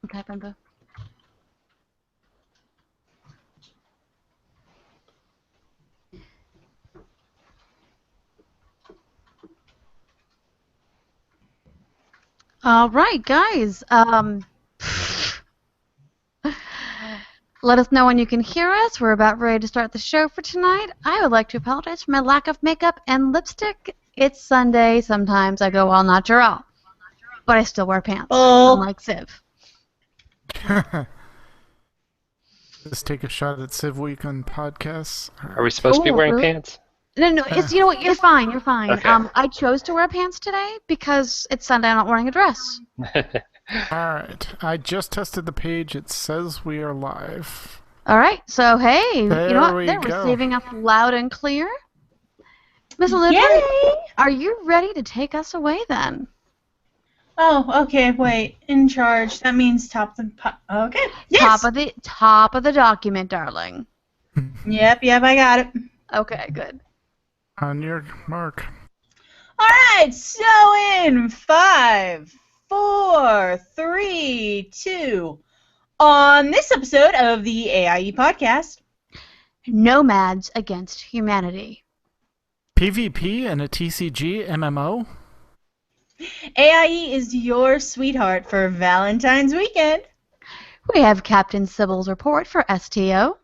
Okay, Brenda. All right, guys. Let us know when you can hear us. We're about ready to start the show for tonight. I would like to apologize for my lack of makeup and lipstick. It's Sunday. Sometimes I go all natural, but I still wear pants, unlike Civ. Just take a shot at Civ Week on podcasts. Are we supposed to be wearing pants? No, it's, you know what, you're fine, you're fine. Okay. I chose to wear pants today because it's Sunday, I'm not wearing a dress. Alright, I just tested the page. It says we are live. Alright, so hey, you know what, we they're go. receiving us loud and clear. Miss Olivia, are you ready to take us away then? Oh, okay, wait. In charge. That means top of the... Okay. Yes! Top of the document, darling. Yep, I got it. Okay, good. On your mark. Alright, so in 5, 4, 3, 2... On this episode of the AIE Podcast... Nomads Against Humanity. PvP and a TCG MMO? AIE is your sweetheart for Valentine's weekend. We have Captain Sybil's report for STO.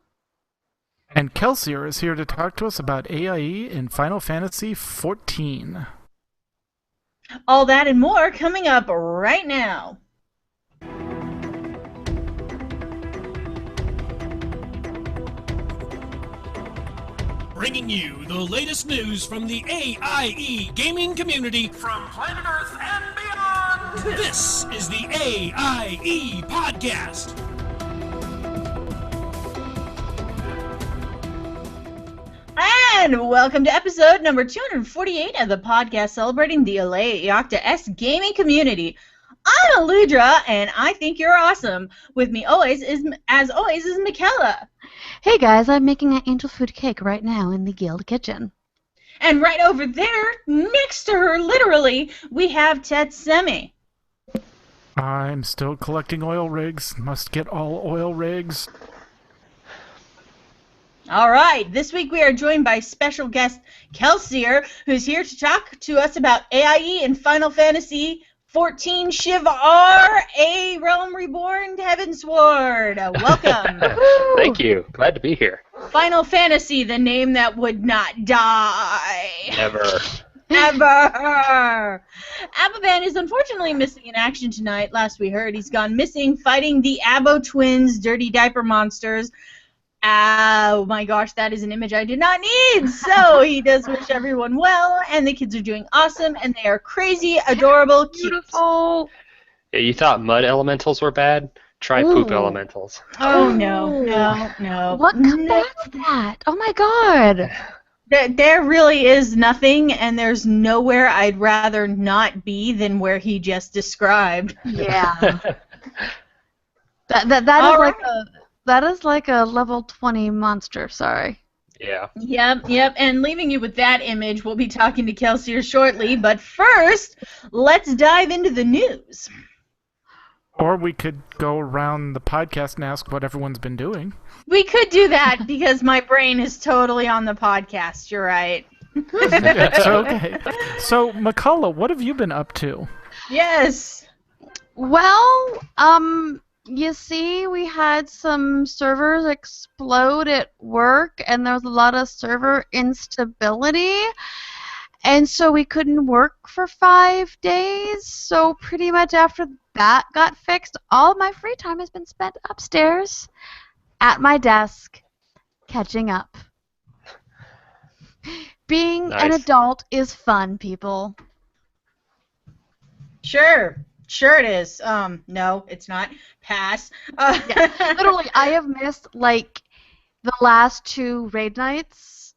And Kelsier is here to talk to us about AIE in Final Fantasy XIV. All that and more coming up right now. Bringing you the latest news from the AIE gaming community from planet Earth and beyond. This is the AIE Podcast. And welcome to episode number 248 of the podcast celebrating the LA Iacta S gaming community. I'm Aludra, and I think you're awesome. With me as always is Michaela. Hey guys, I'm making an angel food cake right now in the guild kitchen. And right over there, next to her, literally, we have Tetsemi. I'm still collecting oil rigs. Must get all oil rigs. All right, this week we are joined by special guest Kelsier, who's here to talk to us about AIE and Final Fantasy XIV Shiv R, A Realm Reborn Heavensward. Welcome. Thank you. Glad to be here. Final Fantasy, the name that would not die. Never. Ever. Ababan is unfortunately missing in action tonight. Last we heard, he's gone missing fighting the Abo twins, dirty diaper monsters. Oh my gosh, that is an image I did not need. So he does wish everyone well, and the kids are doing awesome, and they are crazy, adorable, Beautiful. Yeah, you thought mud elementals were bad? Try poop elementals. Oh no. What combats that? Oh my god. There really is nothing, and there's nowhere I'd rather not be than where he just described. Yeah. That is like a level 20 monster, sorry. Yeah. Yep. And leaving you with that image, we'll be talking to Kelsier shortly. But first, let's dive into the news. Or we could go around the podcast and ask what everyone's been doing. We could do that because my brain is totally on the podcast. You're right. It's okay. So, McCullough, what have you been up to? Yes. Well, you see, we had some servers explode at work, and there was a lot of server instability, and so we couldn't work for 5 days. So pretty much after that got fixed, all my free time has been spent upstairs at my desk catching up. Being an adult is fun, people. Sure it is. No, it's not. Pass. Yeah. Literally, I have missed, like, the last 2 raid nights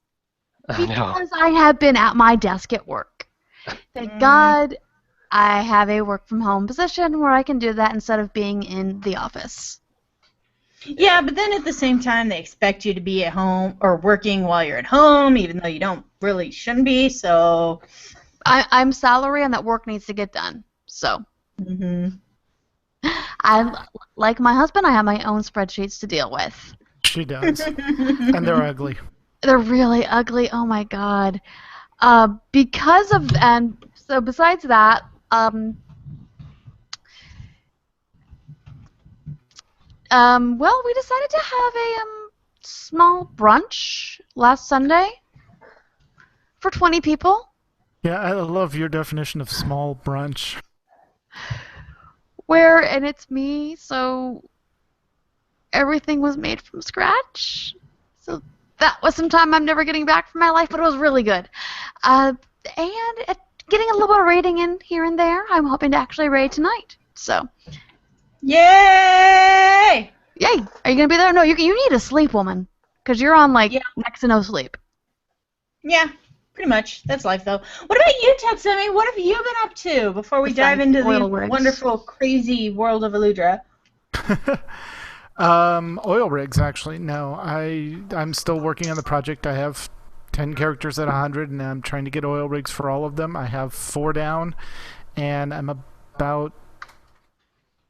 because I have been at my desk at work. Thank God I have a work-from-home position where I can do that instead of being in the office. Yeah, but then at the same time, they expect you to be at home or working while you're at home, even though you shouldn't be, so... I'm salary and that work needs to get done, so... I'm like my husband. I have my own spreadsheets to deal with. She does. And they're ugly. They're really ugly. Oh my god. Besides that, well, we decided to have a small brunch last Sunday for 20 people. Yeah, I love your definition of small brunch. And it's me, so everything was made from scratch. So that was some time I'm never getting back from my life, but it was really good. And getting a little bit of raiding in here and there. I'm hoping to actually raid tonight. So, Yay! yay! Are you gonna be there? No, you need to sleep, woman, because you're on next to no sleep. Yeah, pretty much. That's life, though. What about you, Tetsumi? What have you been up to before we dive into the wonderful, crazy world of Eludra? Oil rigs, actually. No, I'm still working on the project. I have 10 characters at 100, and I'm trying to get oil rigs for all of them. I have 4 down, and I'm about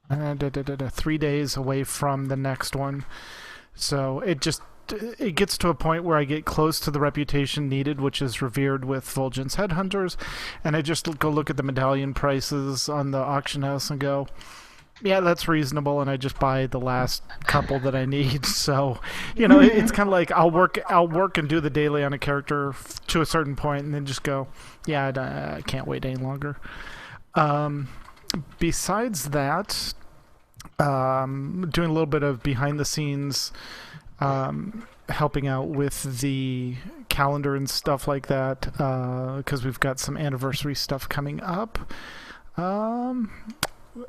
3 days away from the next one. So it gets to a point where I get close to the reputation needed, which is revered with Vol'jin's headhunters, and I just go look at the medallion prices on the auction house and go, yeah, that's reasonable, and I just buy the last couple that I need. So, it's kind of like I'll work and do the daily on a character to a certain point, and then just go, yeah, I can't wait any longer. Besides that, doing a little bit of behind the scenes, helping out with the calendar and stuff like that, because we've got some anniversary stuff coming up.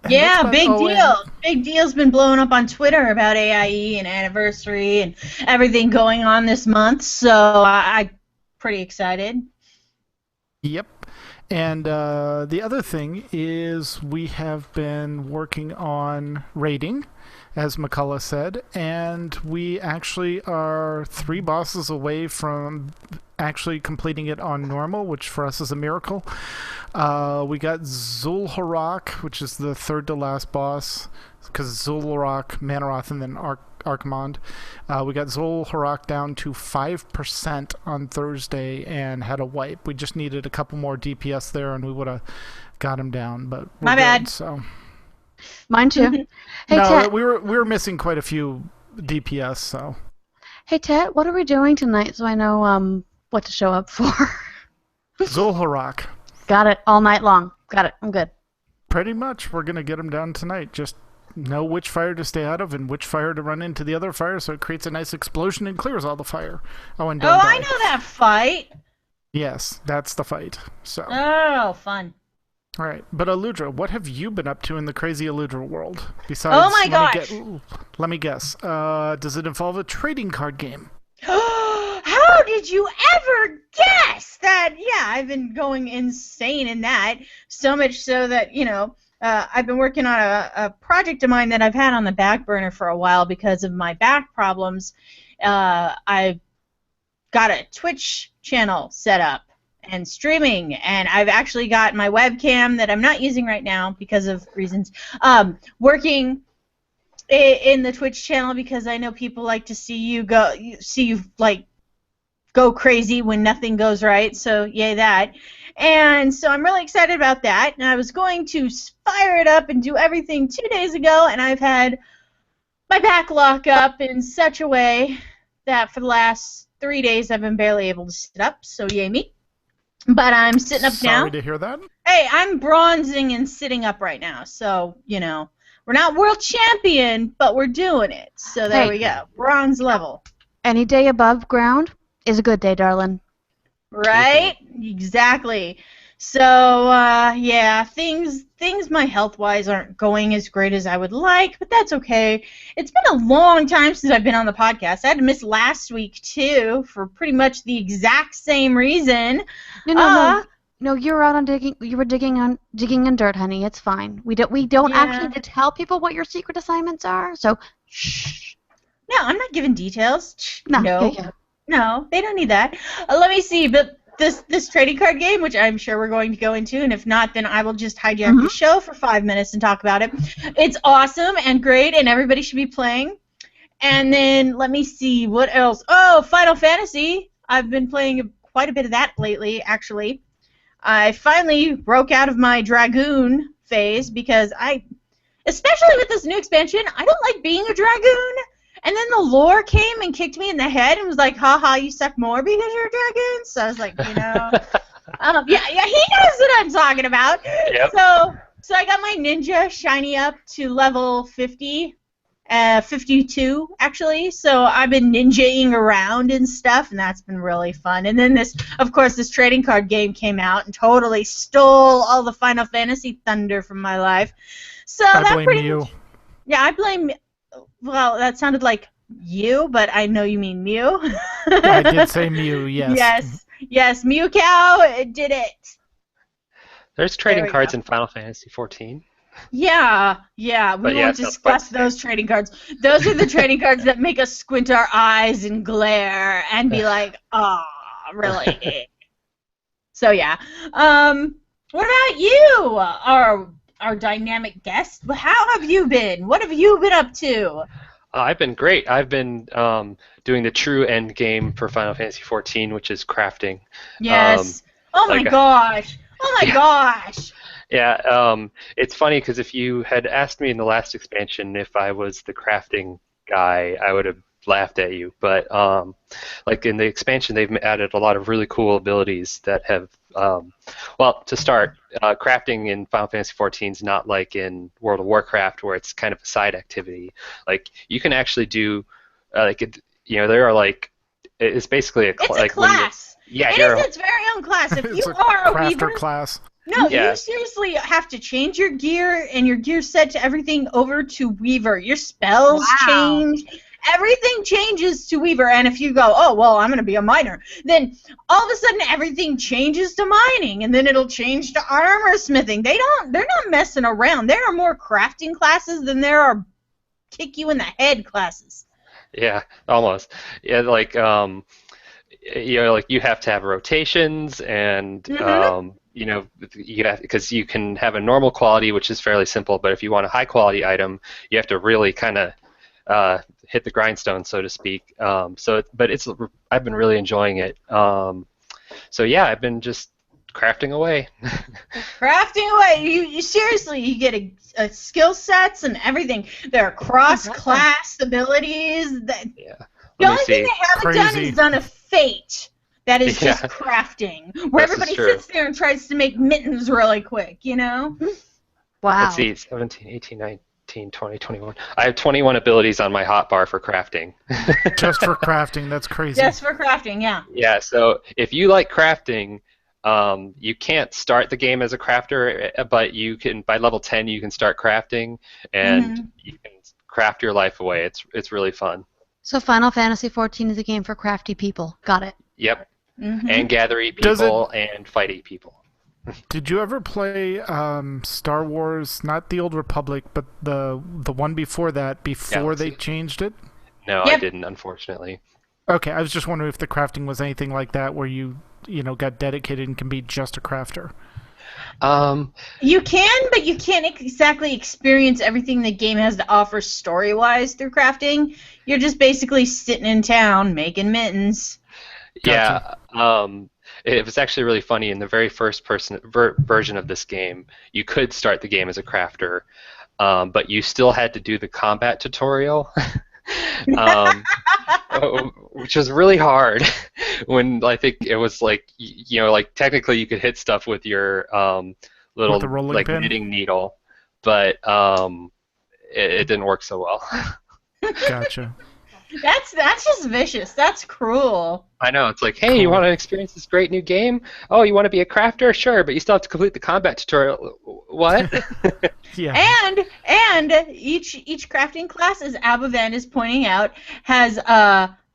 Yeah, big deal. Big deal's been blowing up on Twitter about AIE and anniversary and everything going on this month, so I'm pretty excited. Yep. And the other thing is we have been working on raiding, as McCullough said, and we actually are 3 bosses away from actually completing it on normal, which for us is a miracle. We got Zul'Harrak, which is the 3rd to last boss, because Zul'Harrak, Manaroth, and then Archmond. We got Zul'Harrak down to 5% on Thursday and had a wipe. We just needed a couple more DPS there, and we would have got him down. But my bad. So mine too. Hey, no, Ted. we were missing quite a few DPS. So hey, Ted, what are we doing tonight so I know what to show up for? Zul'Harrak. Got it. All night long. Got it. I'm good. Pretty much, we're gonna get him down tonight. Just know which fire to stay out of and which fire to run into the other fire, so it creates a nice explosion and clears all the fire. And don't die. I know that fight. Yes, that's the fight. So. Oh, fun. All right, but Eludra, what have you been up to in the crazy Eludra world? Besides, oh my gosh! Let me guess. Does it involve a trading card game? How did you ever guess that? Yeah, I've been going insane in that. So much so that, I've been working on a project of mine that I've had on the back burner for a while because of my back problems. I've got a Twitch channel set up and streaming, and I've actually got my webcam that I'm not using right now because of reasons, working in the Twitch channel because I know people like to see you go crazy when nothing goes right, so yay that. And so I'm really excited about that, and I was going to fire it up and do everything 2 days ago, and I've had my back lock up in such a way that for the last 3 days I've been barely able to sit up, so yay me. But I'm sitting up now. Sorry to hear that. Hey, I'm bronzing and sitting up right now, so, we're not world champion, but we're doing it. So there we go. Bronze level. Any day above ground is a good day, darling. Right? Exactly. So, yeah, things my health-wise aren't going as great as I would like, but that's okay. It's been a long time since I've been on the podcast. I had to miss last week, too, for pretty much the exact same reason. No, you were out on digging. You were digging in dirt, honey. It's fine. We don't actually need to tell people what your secret assignments are. So, shh. No, I'm not giving details. No. No, they don't need that. Let me see. But this trading card game, which I'm sure we're going to go into, and if not, then I will just hijack the show for 5 minutes and talk about it. It's awesome and great, and everybody should be playing. And then let me see what else. Oh, Final Fantasy. I've been playing quite a bit of that lately, actually. I finally broke out of my Dragoon phase because especially with this new expansion, I don't like being a Dragoon. And then the lore came and kicked me in the head and was like, haha, you suck more because you're a Dragoon. So I was like, yeah, he knows what I'm talking about. Yep. So I got my ninja shiny up to level 50. 52 actually, so I've been ninjaing around and stuff, and that's been really fun. And then this trading card game came out and totally stole all the Final Fantasy thunder from my life. So I blame you. Yeah, I blame. Well, that sounded like you, but I know you mean Mew. I did say Mew, yes. Yes, Mew Cow did it. There's trading cards in Final Fantasy 14. Yeah, we won't discuss those trading cards. Those are the trading cards that make us squint our eyes and glare and be like, oh, really? So yeah. What about you, our dynamic guest? How have you been? What have you been up to? I've been great. I've been doing the true end game for Final Fantasy 14, which is crafting. Yes. Oh my gosh. Yeah, it's funny because if you had asked me in the last expansion if I was the crafting guy, I would have laughed at you. But like in the expansion, they've added a lot of really cool abilities that have, well, to start, crafting in Final Fantasy XIV is not like in World of Warcraft where it's kind of a side activity. Like you can actually do, there are like, it's basically a class. Yeah, it is its very own class. If you are a crafter weaver class. No, you seriously have to change your gear and your gear set to everything over to Weaver. Your spells change. Everything changes to Weaver. And if you go, oh, well, I'm going to be a miner, then all of a sudden everything changes to mining, and then it'll change to armor smithing. They're not messing around. There are more crafting classes than there are kick you in the head classes. Yeah, almost. Yeah, like, you have to have rotations and, you have, because you can have a normal quality, which is fairly simple, but if you want a high quality item, you have to really kind of hit the grindstone, so to speak. But I've been really enjoying it. So yeah, I've been just crafting away. Crafting away. You seriously, you get a skill sets and everything. There are cross-class abilities. The only thing they haven't done is done a fate. That is just crafting, where everybody sits there and tries to make mittens really quick, Wow. Let's see, 17, 18, 19, 20, 21. I have 21 abilities on my hotbar for crafting. Just for crafting, that's crazy. Just for crafting, yeah. Yeah, so if you like crafting, you can't start the game as a crafter, but you can, by level 10, you can start crafting, and you can craft your life away. It's really fun. So Final Fantasy XIV is a game for crafty people. Got it. Yep. And gather 8 people and fight 8 people. Did you ever play Star Wars, not the Old Republic, but the one before that, before they changed it? No, I didn't, unfortunately. Okay, I was just wondering if the crafting was anything like that, where you got dedicated and can be just a crafter. You can, but you can't exactly experience everything the game has to offer story-wise through crafting. You're just basically sitting in town making mittens. Gotcha. Yeah, it was actually really funny. In the very first version of this game, you could start the game as a crafter, but you still had to do the combat tutorial, which was really hard. When I think it was like, technically you could hit stuff with your little knitting needle, but it didn't work so well. Gotcha. That's just vicious. That's cruel. I know. It's like, hey, you want to experience this great new game? Oh, you want to be a crafter? Sure, but you still have to complete the combat tutorial. What? Yeah. And each crafting class, as Abavan is pointing out, has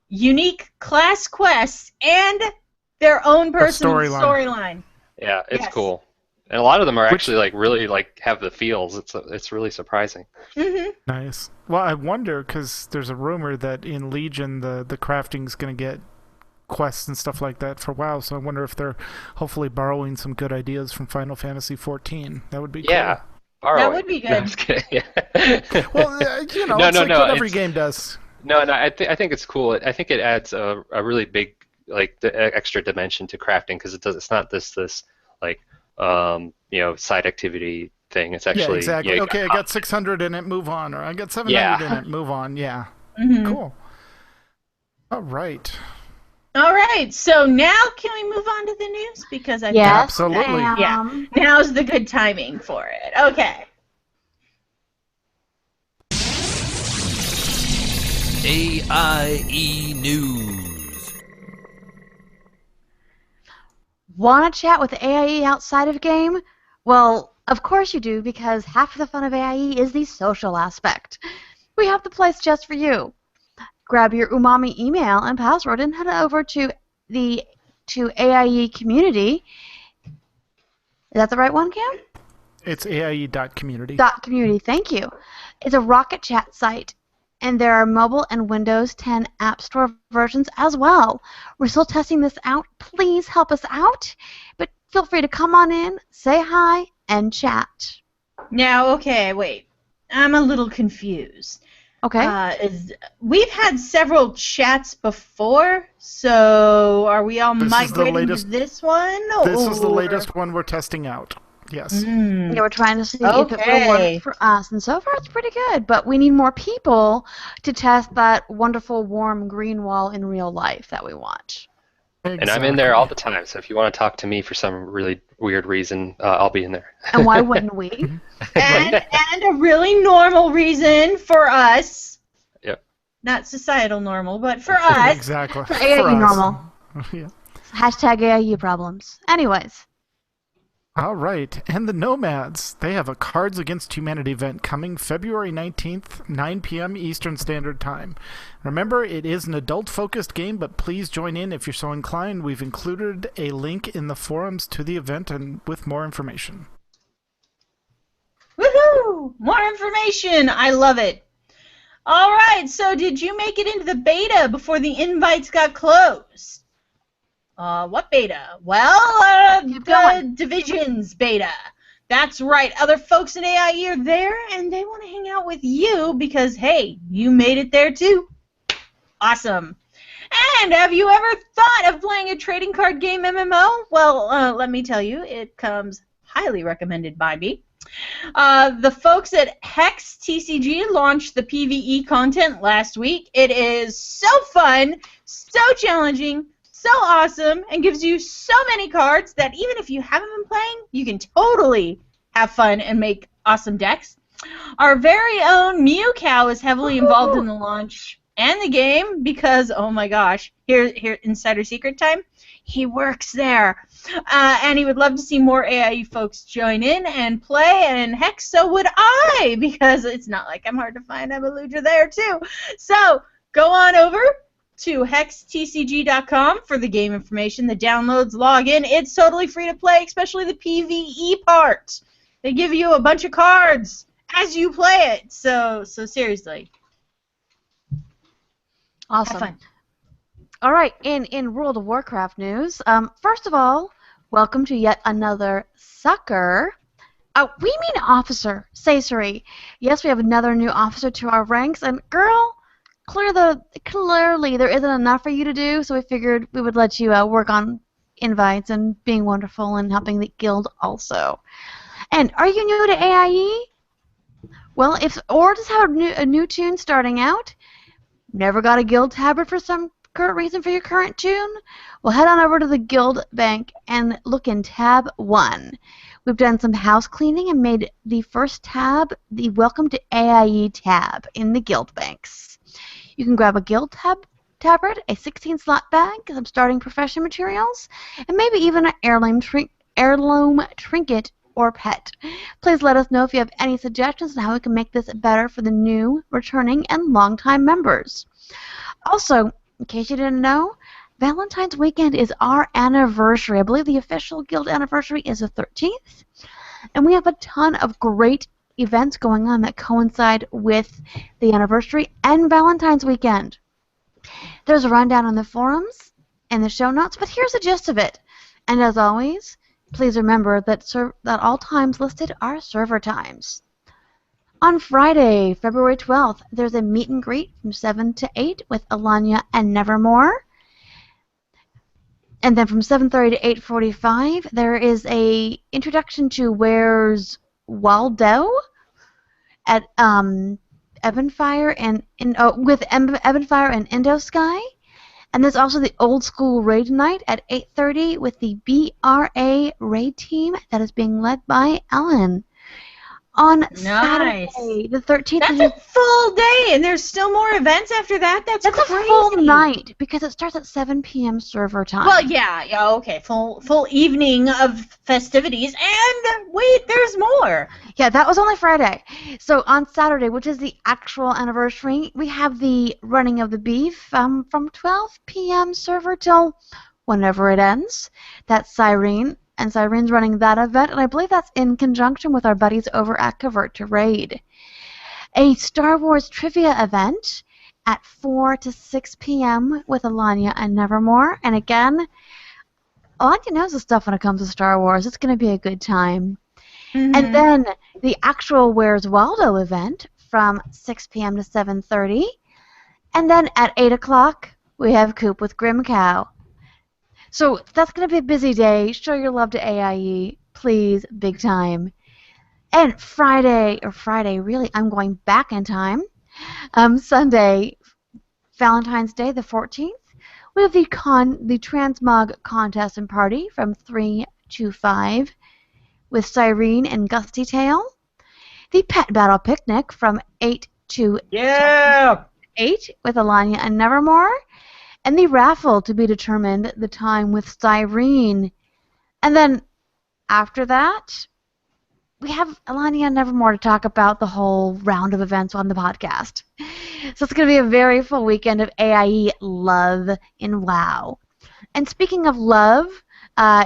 unique class quests and their own personal storyline. Yeah, it's cool. And a lot of them are actually really have the feels. It's really surprising. Mm-hmm. Nice. Well, I wonder, because there's a rumor that in Legion the crafting's going to get quests and stuff like that for WoW. So I wonder if they're hopefully borrowing some good ideas from Final Fantasy 14. That would be Yeah. cool. That would be good. No, I'm just kidding. Yeah. Well, you know, No, it's no, like no, what every it's- game does. No, I think it's cool. I think it adds a really big like the extra dimension to crafting because it's not this like side activity thing. It's actually Yeah, exactly. you Okay, I got 600 in it, move on. Or I got 700 in it, move on. Yeah. Mhm. Cool. All right. All right, so now can we move on to the news? Because I Yes, Absolutely. ma'am. Yeah. Now's the good timing for it. Okay. AIE News. Want to chat with AIE outside of game? Well, of course you do, because half of the fun of AIE is the social aspect. We have the place just for you. Grab your Umami email and password and head over to AIE Community. Is that the right one, Cam? It's AIE.community. .community, thank you. It's a Rocket Chat site, and there are mobile and Windows 10 App Store versions as well. We're still testing this out. Please help us out, but feel free to come on in, say hi, and chat. Now, okay, wait. I'm a little confused. Okay? We've had several chats before, so are we all This is the migrating latest- to this one? This is the or- latest one we're testing out. Yes. Mm. Yeah, we're trying to see if it will Okay. work for us, and so far it's pretty good, but we need more people to test that wonderful warm green wall in real life that we want. And I'm in there all the time, so if you want to talk to me for some really weird reason, I'll be in there. And why wouldn't we? and a really normal reason for us. Yep. Not societal normal, but for us. Exactly. For AIE us. normal. Yeah. Hashtag AIE problems. Anyways. All right, and the Nomads. They have a Cards Against Humanity event coming February 19th, 9 p.m. Eastern Standard Time. Remember, it is an adult-focused game, but please join in if you're so inclined. We've included a link in the forums to the event and with more information. Woohoo! More information! I love it. All right, so did you make it into the beta before the invites got closed? What beta? Well, Keep the going. Divisions beta. That's right. Other folks in AIE are there, and they want to hang out with you because, hey, you made it there too. Awesome. And have you ever thought of playing a trading card game MMO? Well, let me tell you, it comes highly recommended by me. The folks at Hex TCG launched the PvE content last week. It is so fun, so challenging, so awesome, and gives you so many cards that even if you haven't been playing, you can totally have fun and make awesome decks. Our very own Mew Cow is heavily involved in the launch and the game because, oh my gosh, here insider secret time, he works there. And he would love to see more AIE folks join in and play, and heck, so would I, because it's not like I'm hard to find. I'm a luger there too. So go on over to hextcg.com for the game information, the downloads, login. It's totally free to play, especially the PvE part. They give you a bunch of cards as you play it. So seriously. Awesome. Have fun. All right, in World of Warcraft news, first of all, welcome to yet another sucker. We mean officer, Saisari. Yes, we have another new officer to our ranks, and girl, clearly there isn't enough for you to do, so we figured we would let you work on invites and being wonderful and helping the guild also. And are you new to AIE? Well, or just have a new tune starting out, never got a guild tabard for some current reason for your current tune? Well, head on over to the guild bank and look in tab 1. We've done some house cleaning and made the first tab the Welcome to AIE tab in the guild banks. You can grab a guild tabard, a 16-slot bag, some starting profession materials, and maybe even an heirloom trinket or pet. Please let us know if you have any suggestions on how we can make this better for the new, returning, and longtime members. Also, in case you didn't know, Valentine's weekend is our anniversary. I believe the official guild anniversary is the 13th. And we have a ton of great events going on that coincide with the anniversary and Valentine's weekend. There's a rundown on the forums in the show notes, but here's the gist of it. And as always, please remember that all times listed are server times. On Friday, February 12th, there's a meet and greet from 7 to 8 with Alanya and Nevermore. And then from 7:30 to 8:45, there is a introduction to Where's Waldo at Ebenfire and with Ebenfire and Indosky. And there's also the old school raid night at 8:30 with the BRA raid team that is being led by Ellen. On Saturday, the 13th. That's a full day, and there's still more events after that? That's crazy. A full night, because it starts at 7 p.m. server time. Well, yeah, okay, full evening of festivities, and wait, there's more. Yeah, that was only Friday. So on Saturday, which is the actual anniversary, we have the running of the beef from 12 p.m. server till whenever it ends. That's Cyrene. And Cyrene's running that event, and I believe that's in conjunction with our buddies over at Covert to Raid. A Star Wars trivia event at 4 to 6 p.m. with Alanya and Nevermore. And again, Alanya knows the stuff when it comes to Star Wars. It's going to be a good time. Mm-hmm. And then the actual Where's Waldo event from 6 p.m. to 7:30. And then at 8 o'clock, we have Coop with Grim Cow. So that's going to be a busy day. Show your love to AIE, please, big time. And Friday, really, I'm going back in time. Sunday, Valentine's Day, the 14th, we have the Transmog contest and party from 3 to 5 with Cyrene and Gusty Tail. The Pet Battle Picnic from 8 to 8 with Alanya and Nevermore. And the raffle to be determined, the time with Cyrene. And then after that, we have Alanya and Nevermore to talk about the whole round of events on the podcast. So it's going to be a very full weekend of AIE love in WoW. And speaking of love,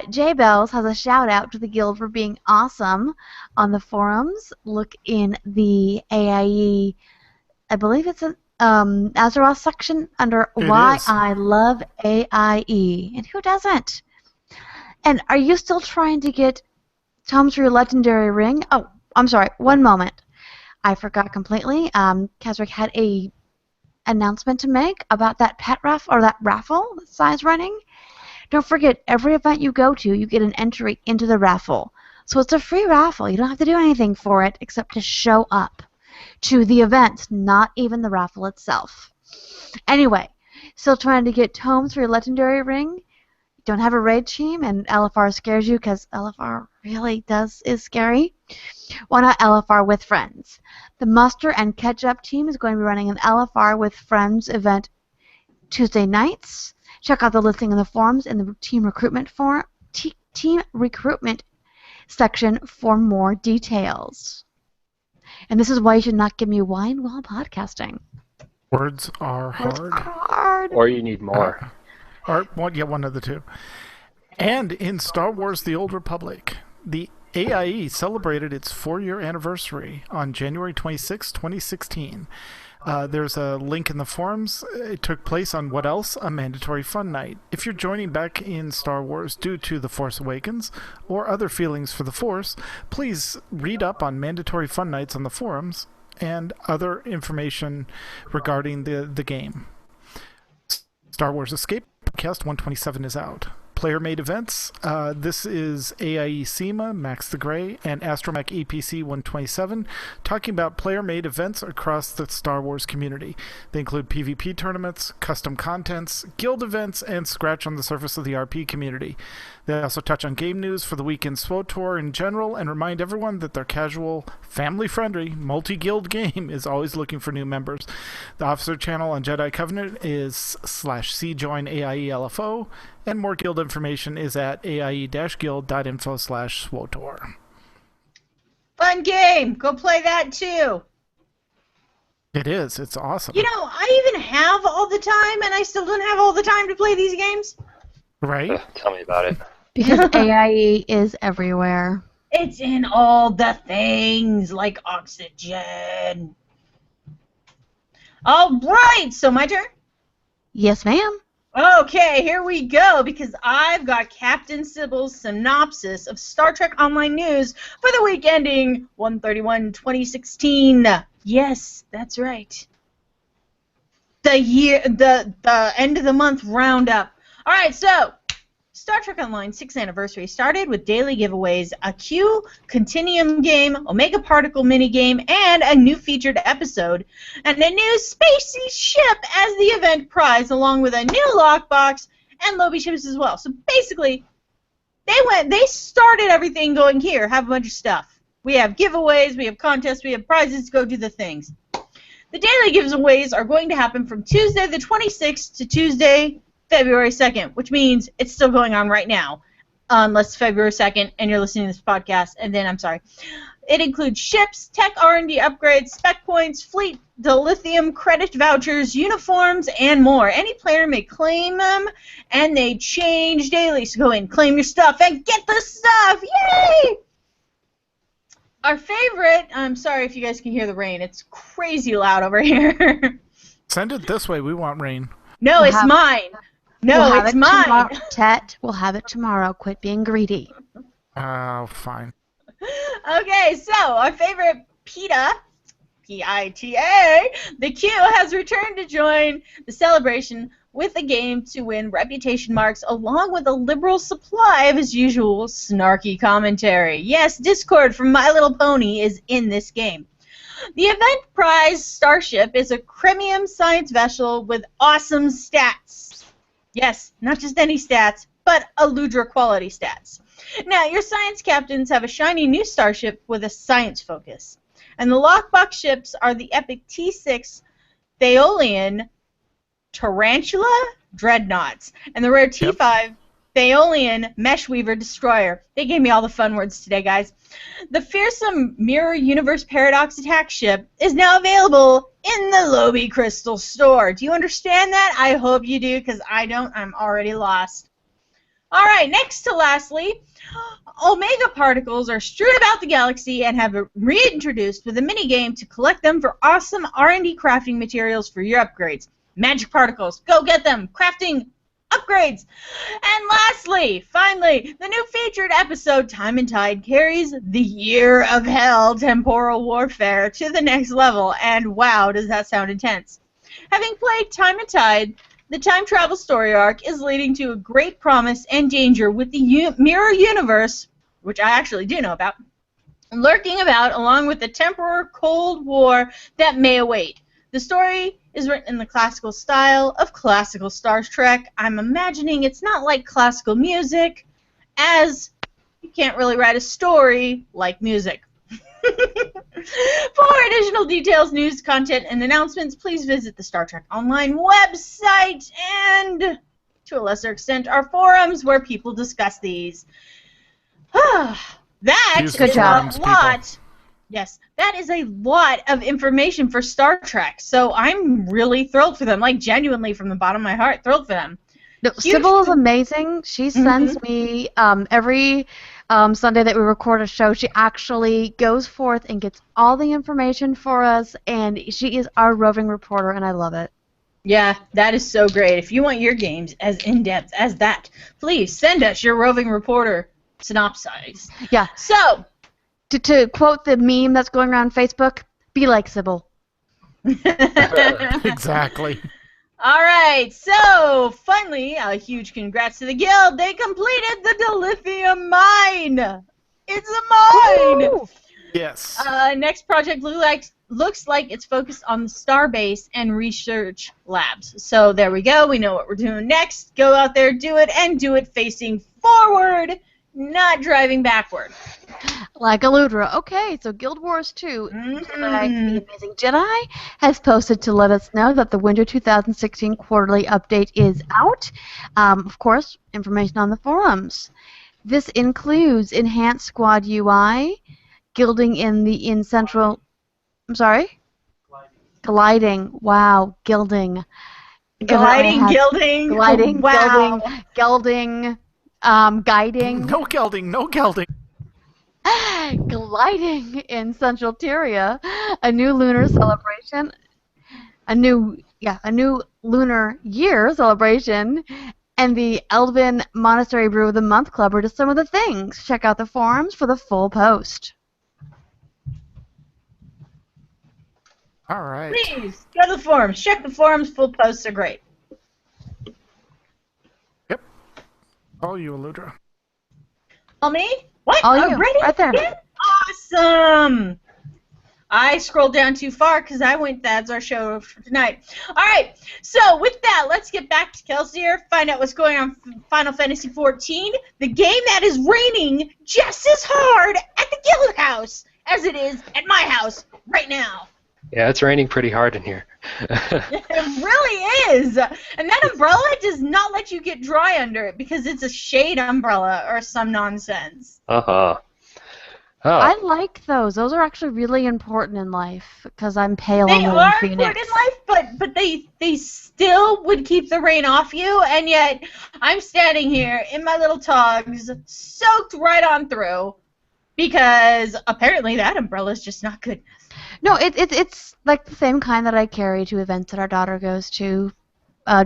Jay Bells has a shout out to the guild for being awesome on the forums. Look in the AIE, I believe it's an Azeroth section under Why I Love AIE. And who doesn't? And are you still trying to get Tomes for your legendary ring? Oh, I'm sorry. One moment. I forgot completely. Kazric had a announcement to make about that pet raffle, or that raffle that Sai's running. Don't forget, every event you go to, you get an entry into the raffle. So it's a free raffle. You don't have to do anything for it except to show up to the event, not even the raffle itself. Anyway, still trying to get Tomes for your legendary ring. Don't have a raid team, and LFR scares you because LFR really is scary. Why not LFR with friends? The Muster and Catch Up team is going to be running an LFR with friends event Tuesday nights. Check out the listing in the forums in the team recruitment section for more details. And this is why you should not give me wine while podcasting. Words are hard. Or you need more. One of the two. And in Star Wars The Old Republic, the AIE celebrated its 4-year anniversary on January 26, 2016. There's a link in the forums. It took place on What Else? A Mandatory Fun Night. If you're joining back in Star Wars due to The Force Awakens or other feelings for the Force, please read up on Mandatory Fun Nights on the forums and other information regarding the game. Star Wars Escape Podcast 127 is out. Player-made events. This is AIE SEMA, Max the Grey, and Astromech EPC 127, talking about player-made events across the Star Wars community. They include PvP tournaments, custom contents, guild events, and scratch on the surface of the RP community. They also touch on game news for the weekend SWO in general and remind everyone that their casual, family-friendly, multi-guild game is always looking for new members. The officer channel on Jedi Covenant is /cjoinAIELFO, and more guild information is at aie-guild.info/SWOTOR. Fun game! Go play that too! It is. It's awesome. You know, I even have all the time, and I still don't have all the time to play these games. Right? Tell me about it. Because AIE is everywhere. It's in all the things, like oxygen. All right, so my turn? Yes, ma'am. Okay, here we go, because I've got Captain Sybil's synopsis of Star Trek Online News for the week ending 1/31/2016. Yes, that's right. The end of the month roundup. All right, so Star Trek Online 6th anniversary started with daily giveaways, a Q Continuum game, Omega Particle minigame, and a new featured episode, and a new spacey ship as the event prize, along with a new lockbox and Lobby ships as well. So basically, they started everything going, here, have a bunch of stuff. We have giveaways, we have contests, we have prizes, go do the things. The daily giveaways are going to happen from Tuesday the 26th to Tuesday February 2nd, which means it's still going on right now, unless February 2nd and you're listening to this podcast, and then I'm sorry. It includes ships, tech R&D upgrades, spec points, fleet, dilithium, credit vouchers, uniforms, and more. Any player may claim them, and they change daily, so go in, claim your stuff, and get the stuff! Yay! Our favorite, I'm sorry if you guys can hear the rain, it's crazy loud over here. Send it this way. We want rain. No, it's mine. No, we'll it's mine. Tomorrow. Tet, we'll have it tomorrow. Quit being greedy. Oh, fine. Okay, so our favorite PITA, P-I-T-A, the Q has returned to join the celebration with a game to win reputation marks along with a liberal supply of his usual snarky commentary. Yes, Discord from My Little Pony is in this game. The event prize starship is a premium science vessel with awesome stats. Yes, not just any stats, but Aludra quality stats. Now, your science captains have a shiny new starship with a science focus. And the lockbox ships are the epic T6 Thalian Tarantula Dreadnoughts and the rare T5 Thalian Meshweaver Destroyer. They gave me all the fun words today, guys. The fearsome Mirror Universe Paradox attack ship is now available in the Lobby Crystal store. Do you understand that? I hope you do, because I don't. I'm already lost. All right, next to lastly, Omega particles are strewn about the galaxy and have been reintroduced with a minigame to collect them for awesome R&D crafting materials for your upgrades. Magic particles, go get them! Crafting upgrades! And lastly, finally, the new featured episode, Time and Tide, carries the Year of Hell temporal warfare to the next level, and wow, does that sound intense. Having played Time and Tide, the time travel story arc is leading to a great promise and danger with the Mirror Universe, which I actually do know about, lurking about along with the temporal Cold War that may await. The story is written in the classical style of classical Star Trek. I'm imagining it's not like classical music, as you can't really write a story like music. For additional details, news, content, and announcements, please visit the Star Trek Online website and, to a lesser extent, our forums where people discuss these. That is a lot. Yes, that is a lot of information for Star Trek, so I'm really thrilled for them, like genuinely from the bottom of my heart, thrilled for them. No, Sybil is amazing. She sends me every Sunday that we record a show, she actually goes forth and gets all the information for us, and she is our roving reporter, and I love it. Yeah, that is so great. If you want your games as in-depth as that, please send us your roving reporter synopsis. Yeah. So, to quote the meme that's going around Facebook, be like Sybil. Exactly. All right, so finally, a huge congrats to the guild. They completed the dilithium mine. It's a mine. Woo! Yes. Next project looks like it's focused on the starbase and research labs. So there we go. We know what we're doing next. Go out there, do it, and do it facing forward, not driving backward. Like Aludra. Okay, so Guild Wars 2, The Amazing Jedi, has posted to let us know that the Winter 2016 quarterly update is out. Of course, information on the forums. This includes enhanced squad UI, gilding in central... I'm sorry? Gliding. Wow, gilding. Gliding, gilding. Gliding, wow. gelding, guiding. No gelding, no gelding. Gliding in Central Tyria, a new lunar celebration, a new a new lunar year celebration, and the Elven Monastery Brew of the Month Club are just some of the things. Check out the forums for the full post. All right. Please, go to the forums. Check the forums. Full posts are great. Yep. All you, Aludra. All me? What? All you, Already? right there. Yeah? Awesome! I scrolled down too far because that's our show for tonight. All right, so with that, let's get back to Kelsey here, find out what's going on in Final Fantasy XIV, the game that is raining just as hard at the Guild House as it is at my house right now. Yeah, it's raining pretty hard in here. It really is. And that umbrella does not let you get dry under it because it's a shade umbrella or some nonsense. Uh-huh. Oh. I like those. Those are actually really important in life because I'm pale They and are Phoenix. important in life, but they still would keep the rain off you, and yet I'm standing here in my little togs, soaked right on through, because apparently that umbrella is just not good enough. No, it's like the same kind that I carry to events that our daughter goes to.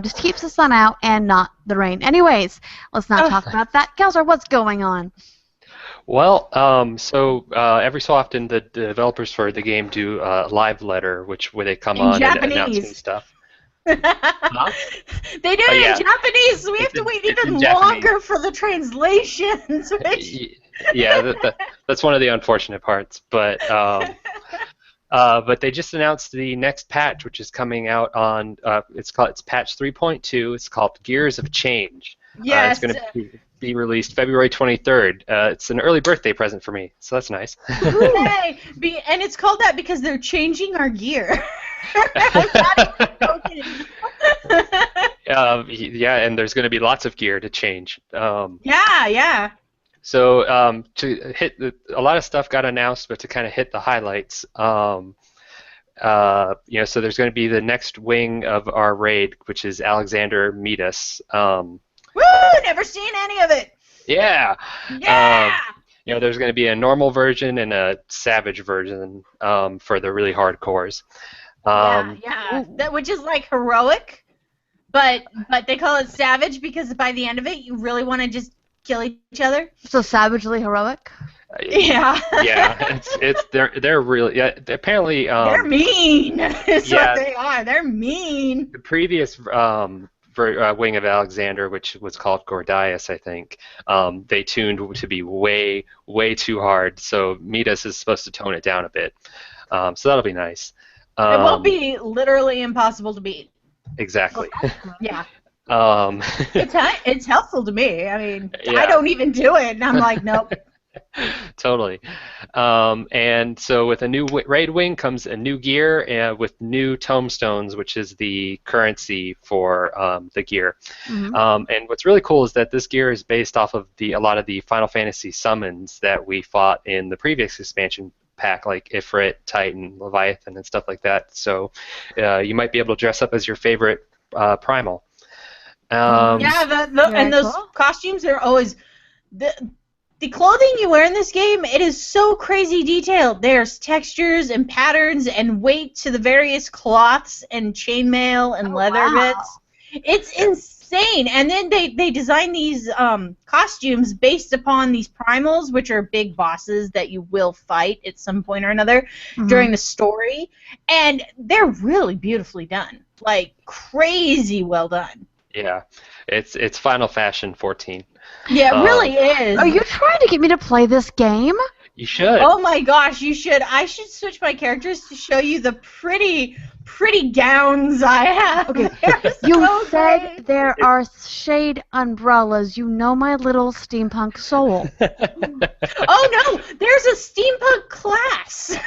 Just keeps the sun out and not the rain. Anyways, let's not talk about that. Kelser, what's going on? Well, every so often the developers for the game do a live letter, where they come on and announce new stuff. Huh? They do it in Japanese, so we have to wait even longer for the translations. Yeah, that's one of the unfortunate parts, but they just announced the next patch, which is coming out on it's patch 3.2. It's called Gears of Change. Yes. It's going to be released February 23rd. It's an early birthday present for me, so that's nice. Hey, and it's called that because they're changing our gear. Yeah, and there's going to be lots of gear to change. Yeah. So to hit a lot of stuff got announced, but to kind of hit the highlights, so there's going to be the next wing of our raid, which is Alexander Meet Us. Woo! Never seen any of it. Yeah. Yeah. There's going to be a normal version and a savage version for the really hardcores. Which is like heroic, but they call it savage because by the end of it, you really want to just kill each other. So savagely heroic. Yeah. Yeah, they're really apparently they're mean. That's what they are. They're mean. The previous wing of Alexander, which was called Gordias, I think, they tuned to be way too hard. So Meet Us is supposed to tone it down a bit. So that'll be nice. It won't be literally impossible to beat. Exactly. Yeah. It's helpful to me. I mean, I don't even do it, and I'm like, nope. Totally. And so with a new raid wing comes a new gear with new tomestones, which is the currency for the gear. Mm-hmm. And what's really cool is that this gear is based off of a lot of the Final Fantasy summons that we fought in the previous expansion pack, like Ifrit, Titan, Leviathan, and stuff like that. So you might be able to dress up as your favorite primal. And those costumes are always the clothing you wear in this game. It is so crazy detailed. There's textures and patterns and weight to the various cloths and chainmail and leather bits. It's insane. And then they design these costumes based upon these primals, which are big bosses that you will fight at some point or another during the story. And they're really beautifully done, like crazy well done. Yeah, it's Final Fashion 14. Yeah, it really is. Are you trying to get me to play this game? You should. Oh my gosh, you should. I should switch my characters to show you the pretty gowns I have. Okay, you said there are shade umbrellas. You know my little steampunk soul. Oh no, there's a steampunk class.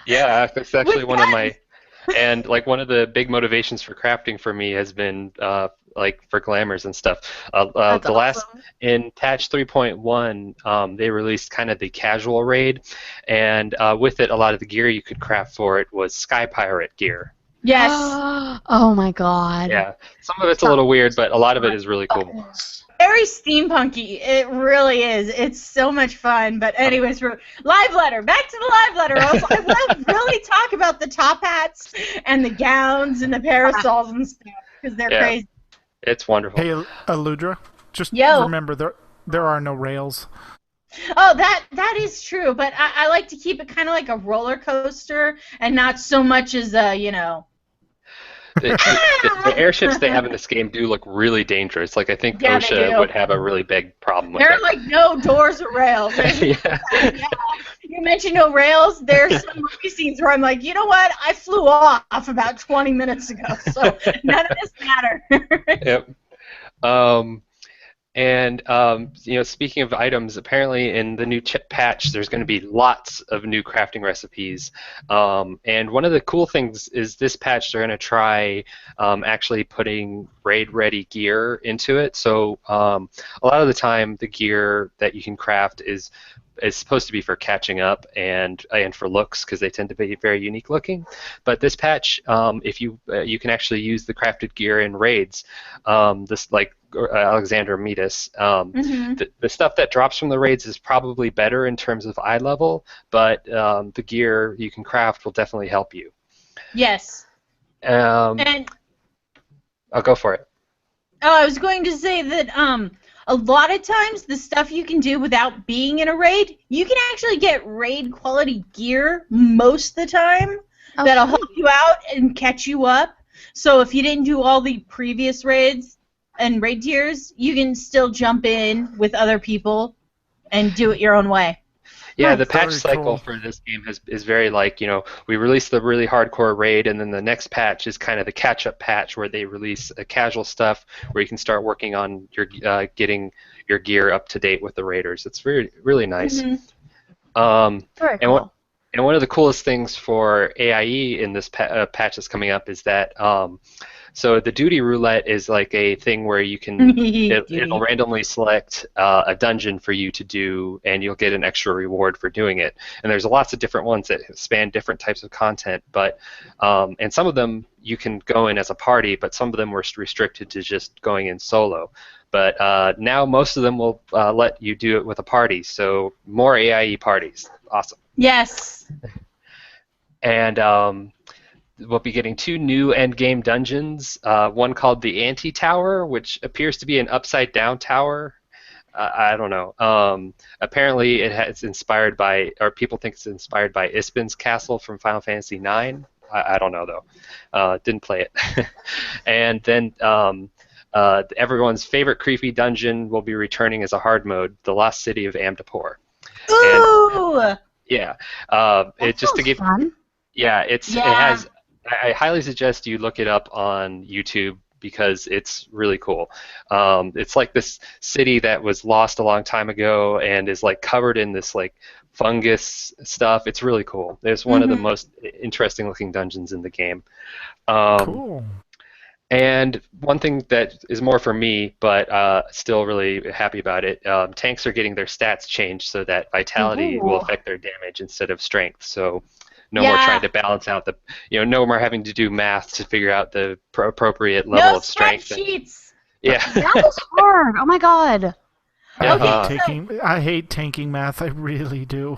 Yeah, that's actually one of my... And one of the big motivations for crafting for me has been for glamours and stuff. In patch 3.1, they released kind of the casual raid, and with it, a lot of the gear you could craft for it was Sky Pirate gear. Yes. Oh my god. Yeah, some of it's a little weird, but a lot of it is really cool. Very steampunky. It really is. It's so much fun. But anyways, live letter. Back to the live letter. I want to really talk about the top hats and the gowns and the parasols and stuff because they're crazy. It's wonderful. Hey, Aludra, just Yo. remember there are no rails. Oh, that is true. But I like to keep it kind of like a roller coaster and not so much as a. The airships they have in this game do look really dangerous. Like I think OSHA would have a really big problem with There it. are like no doors or rails. Yeah. You mentioned no rails. There's some movie scenes where I'm like, you know what? I flew off about 20 minutes ago, so none of this matter. Yep. Speaking of items, apparently in the new patch, there's going to be lots of new crafting recipes. And one of the cool things is this patch, they're going to try actually putting raid-ready gear into it. So a lot of the time, the gear that you can craft is supposed to be for catching up and for looks because they tend to be very unique looking. But this patch, if you can actually use the crafted gear in raids, this like Alexander Metis, the stuff that drops from the raids is probably better in terms of eye level, but the gear you can craft will definitely help you. Yes. And I'll go for it. Oh, I was going to say that a lot of times the stuff you can do without being in a raid, you can actually get raid quality gear most of the time that'll help you out and catch you up. So if you didn't do all the previous raids and raid tiers, you can still jump in with other people and do it your own way. Yeah, the patch Very cycle cool. for this game is very like, we release the really hardcore raid, and then the next patch is kind of the catch-up patch where they release casual stuff where you can start working on your getting your gear up to date with the raiders. It's really, really nice. Very cool. And one of the coolest things for AIE in this patch that's coming up is that so the duty roulette is like a thing where you can it'll randomly select a dungeon for you to do, and you'll get an extra reward for doing it. And there's lots of different ones that span different types of content, but and some of them you can go in as a party, but some of them were restricted to just going in solo. But now most of them will let you do it with a party, so more AIE parties. Awesome. Yes. And we'll be getting 2 new endgame dungeons, one called the Anti-Tower, which appears to be an upside-down tower. I don't know. Apparently it's inspired by, or people think it's inspired by Ispin's castle from Final Fantasy IX. I don't know, though. Didn't play it. And then everyone's favorite creepy dungeon will be returning as a hard mode, the Lost City of Amdapor. Ooh! And, yeah. It just to give. Fun. Yeah, it has. I highly suggest you look it up on YouTube because it's really cool. It's like this city that was lost a long time ago and is like covered in this like fungus stuff. It's really cool. It's one of the most interesting looking dungeons in the game. Cool. And one thing that is more for me, but still really happy about it, tanks are getting their stats changed so that vitality will affect their damage instead of strength. So no more trying to balance out no more having to do math to figure out the appropriate level of strength. Spreadsheets. Yeah. That was hard. Oh my god. I hate tanking math. I really do.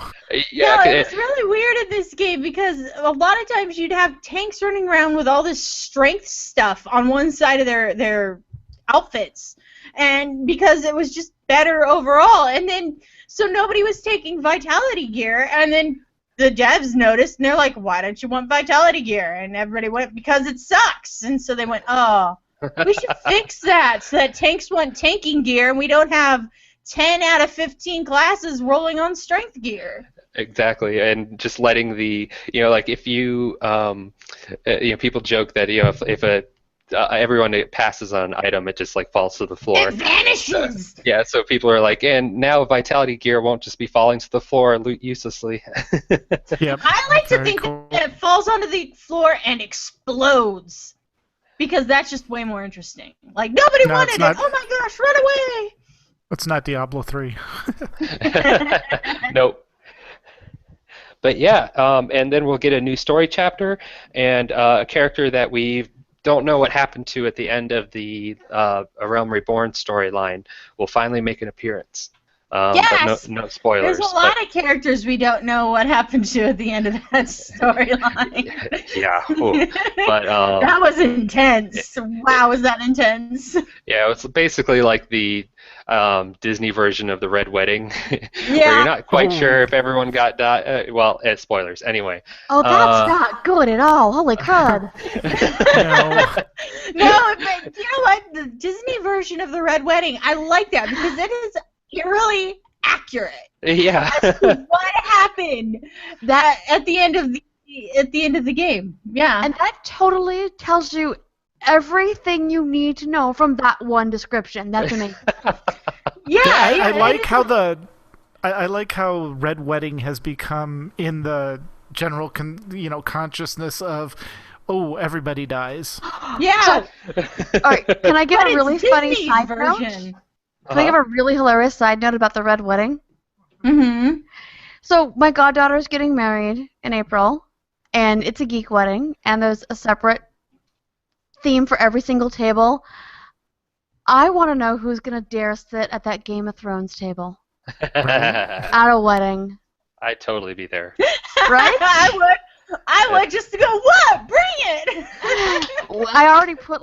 Yeah. No, it's really weird in this game because a lot of times you'd have tanks running around with all this strength stuff on one side of their outfits, and because it was just better overall, and then so nobody was taking vitality gear, and then the devs noticed and they're like, why don't you want vitality gear? And everybody went, because it sucks. And so they went, oh, we should fix that so that tanks want tanking gear and we don't have 10 out of 15 classes rolling on strength gear. Exactly, and just letting the like if you people joke that if everyone that passes on an item, it just like falls to the floor. It vanishes. So people are like, and now vitality gear won't just be falling to the floor uselessly. Yep. I like to Very think cool. that it falls onto the floor and explodes, because that's just way more interesting. Like nobody No, wanted it's it. not. Oh my gosh, run away! It's not Diablo 3. Nope. But yeah, and then we'll get a new story chapter and a character that we don't know what happened to at the end of the A Realm Reborn storyline will finally make an appearance. Yes! But no spoilers. There's a lot of characters we don't know what happened to at the end of that storyline. Yeah, but that was intense. Wow, was that intense? Yeah, it's basically like the Disney version of the Red Wedding, where Yeah. you're not quite sure if everyone got died. Well, spoilers anyway. Oh, that's not good at all. Holy crud. No, but you know what? The Disney version of the Red Wedding, I like that because it is eerily accurate. Yeah. What happened that at the end of the game? Yeah. And that totally tells you everything you need to know from that one description. That's amazing. I like how I like how Red Wedding has become in the general consciousness of, oh, everybody dies. Yeah. All right, can I give a really funny Disney's side note? version. Can I give a really hilarious side note about the Red Wedding? Mm-hmm. So my goddaughter's getting married in April, and it's a geek wedding, and there's a separate theme for every single table. I want to know who's going to dare sit at that Game of Thrones table at a wedding. I'd totally be there. Right? I would just to go, what? Bring it! I already put,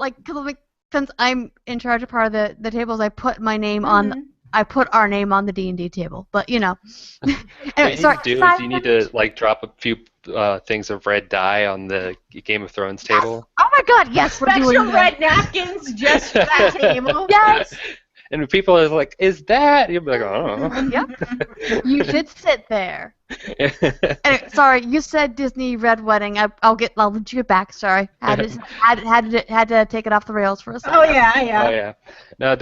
since I'm in charge of part of the tables, I put my name on. I put our name on the D&D table, but anyway, sorry. Do you need to drop a few things of red dye on the Game of Thrones table? Oh my God! Yes, we're doing Special red napkins just for that table. Yes. And people are like, "Is that?" You'll be like, "Oh." Yep. You should sit there. Anyway, sorry, you said Disney Red Wedding. I'll let you get back. Sorry, had to take it off the rails for a second. Oh yeah. Oh yeah. No,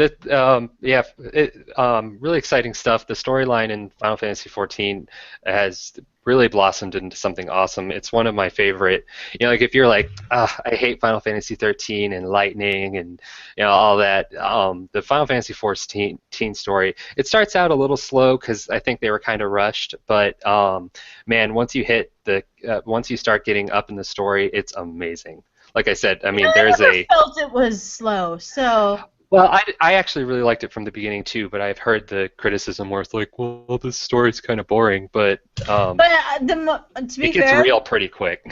really exciting stuff. The storyline in Final Fantasy XIV has really blossomed into something awesome. It's one of my favorite. If you're like, I hate Final Fantasy 13 and Lightning and all that, the Final Fantasy XIV story, it starts out a little slow because I think they were kind of rushed, but man, once you start getting up in the story, it's amazing. Like I said, I mean, I felt it was slow, so. Well, I actually really liked it from the beginning too, but I've heard the criticism where it's like, well, this story's kind of boring, but to be it gets fair, real pretty quick.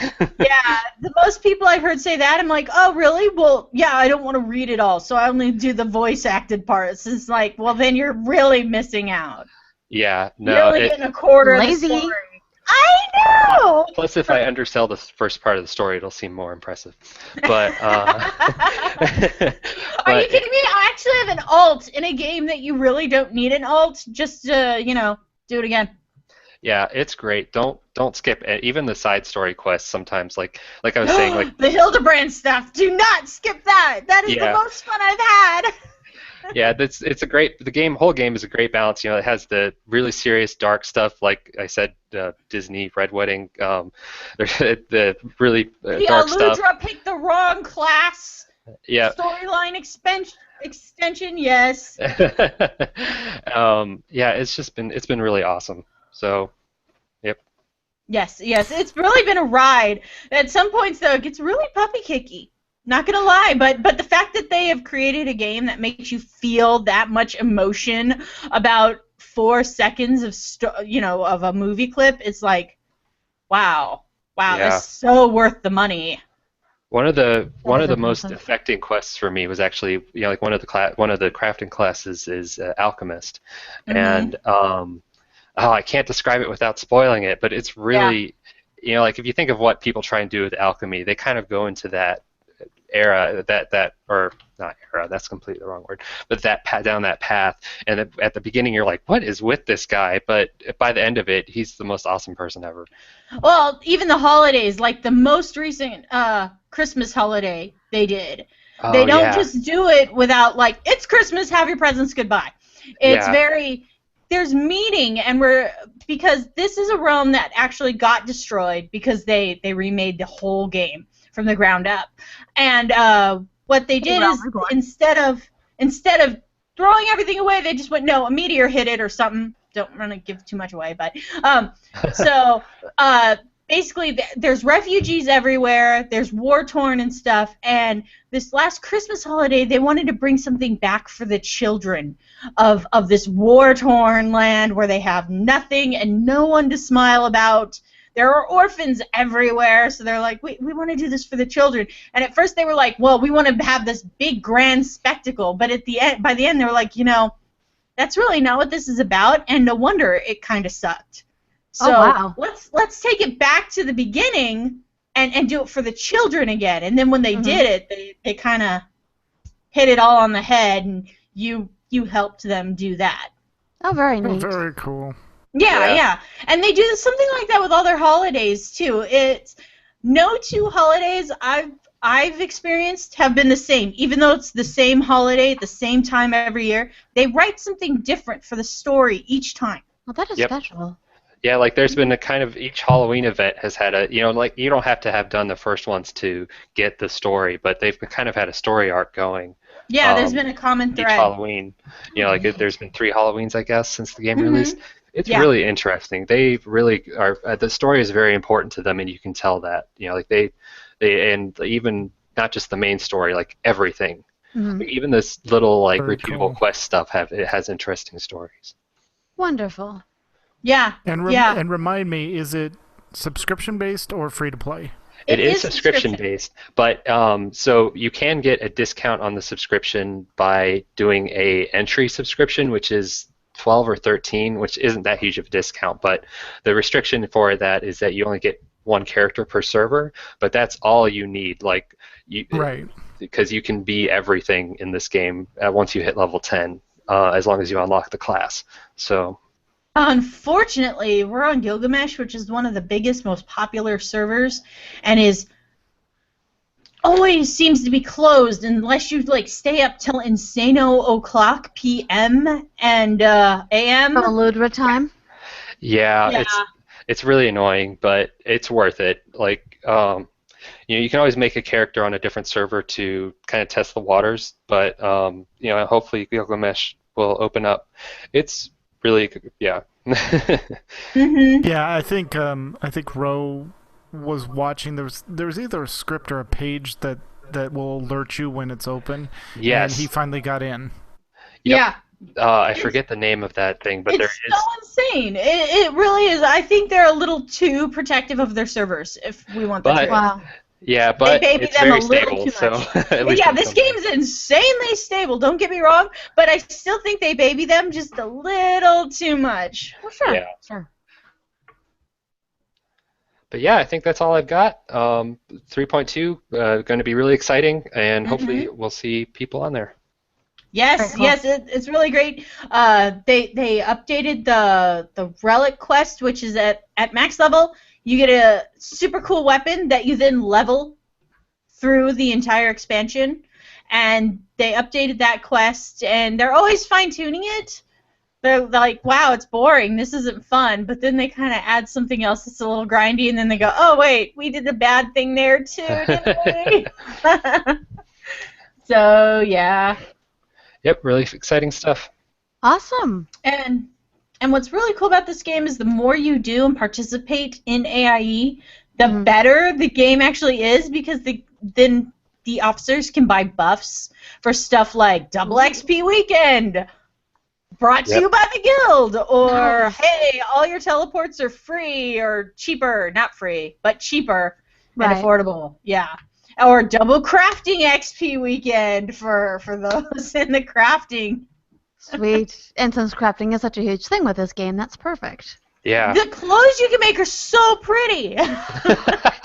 Yeah, the most people I've heard say that, I'm like, oh, really? Well, yeah, I don't want to read it all, so I only do the voice acted parts. It's like, well, then you're really missing out. Yeah, no. You're only getting a quarter Lazy. of the story. I know! Plus, if I undersell the first part of the story, it'll seem more impressive. But Are you kidding me? I actually have an alt in a game that you really don't need an alt. Just to, do it again. Yeah, it's great. Don't skip it. Even the side story quests sometimes, like I was saying, the Hildebrand stuff. Do not skip that. That is the most fun I've had. Yeah, it's a great. Whole game is a great balance. It has the really serious, dark stuff, like I said, Disney Red Wedding. There's the really dark stuff. Ludra picked the wrong class. Yeah. Storyline extension, yes. It's been really awesome. So, yep. Yes, it's really been a ride. At some points, though, it gets really puppy kicky. Not gonna lie, but the fact that they have created a game that makes you feel that much emotion about 4 seconds of a movie clip, it's like, wow, that's so worth the money. One of the most affecting quests for me was actually one of the crafting classes is Alchemist, and I can't describe it without spoiling it, but it's really if you think of what people try and do with alchemy, they kind of go into that era or not era, that's completely the wrong word, but down that path, and at the beginning you're like, what is with this guy, but by the end of it, he's the most awesome person ever. Well, even the holidays, like the most recent Christmas holiday they did, they don't just do it without it's Christmas, have your presents, goodbye. It's there's meaning, and because this is a realm that actually got destroyed because they remade the whole game from the ground up. And what they did is instead of throwing everything away, they just went, no, a meteor hit it or something, don't want to give too much away, but so basically there's refugees everywhere, there's war-torn and stuff, and this last Christmas holiday they wanted to bring something back for the children of this war-torn land where they have nothing and no one to smile about. There are orphans everywhere, so they're like, we want to do this for the children. And at first they were like, well, we want to have this big grand spectacle, but at the end, by the end they were like, that's really not what this is about, and no wonder it kind of sucked. So wow. let's take it back to the beginning and do it for the children again. And then when they did it, they kind of hit it all on the head, and you helped them do that. Oh, very neat. Very cool. Yeah. And they do something like that with all their holidays too. It's no two holidays I've experienced have been the same. Even though it's the same holiday at the same time every year, they write something different for the story each time. Well, that is Yep. special. Yeah, like there's been a kind of each Halloween event has had a, like you don't have to have done the first ones to get the story, but they've kind of had a story arc going. Yeah, there's been a common Each thread. Halloween, like there's been 3 Halloweens, I guess, since the game released. It's really interesting. They really are. The story is very important to them, and you can tell that. Like they and even not just the main story, like everything. Like even this little like Very repeatable cool. quest stuff it has interesting stories. Wonderful. Yeah. And and remind me, is it subscription based or free to play? It is subscription based, but so you can get a discount on the subscription by doing a entry subscription, which is 12 or 13, which isn't that huge of a discount, but the restriction for that is that you only get 1 character per server, but that's all you need, Right. because you can be everything in this game once you hit level 10, as long as you unlock the class. So Unfortunately, we're on Gilgamesh, which is one of the biggest, most popular servers, and is always seems to be closed unless you stay up till insano o'clock p.m. and a.m. From Ludra time. yeah. It's really annoying, but it's worth it. You can always make a character on a different server to kind of test the waters, but hopefully Gilgamesh will open up. It's really yeah. Yeah, I think Ro was watching. There was either a script or a page that will alert you when it's open. Yes. And he finally got in. Yep. Yeah. I forget the name of that thing, but there It's is. so insane. It really is. I think they're a little too protective of their servers, if we want them But- to. Wow. Yeah, but baby it's them very a little stable. too So much. at least Yeah, it's this something. game is insanely stable. Don't get me wrong, but I still think they baby them just a little too much. Well, sure. Yeah. Sure. But yeah, I think that's all I've got. 3.2 going to be really exciting, and hopefully we'll see people on there. Yes, Very cool. yes, it's really great. They updated the relic quest, which is at max level. You get a super cool weapon that you then level through the entire expansion, and they updated that quest, and they're always fine-tuning it. They're like, wow, it's boring, this isn't fun, but then they kind of add something else that's a little grindy, and then they go, oh, wait, we did a bad thing there, too, didn't we? So, yeah. Yep, really exciting stuff. Awesome. And what's really cool about this game is the more you do and participate in AIE, the better the game actually is, because then the officers can buy buffs for stuff like double XP weekend, brought to you by the guild, or hey, all your teleports are free or cheaper, not free, but cheaper and Right. affordable. Yeah. Or double crafting XP weekend for those in the crafting. Sweet. And since crafting is such a huge thing with this game, that's perfect. Yeah. The clothes you can make are so pretty.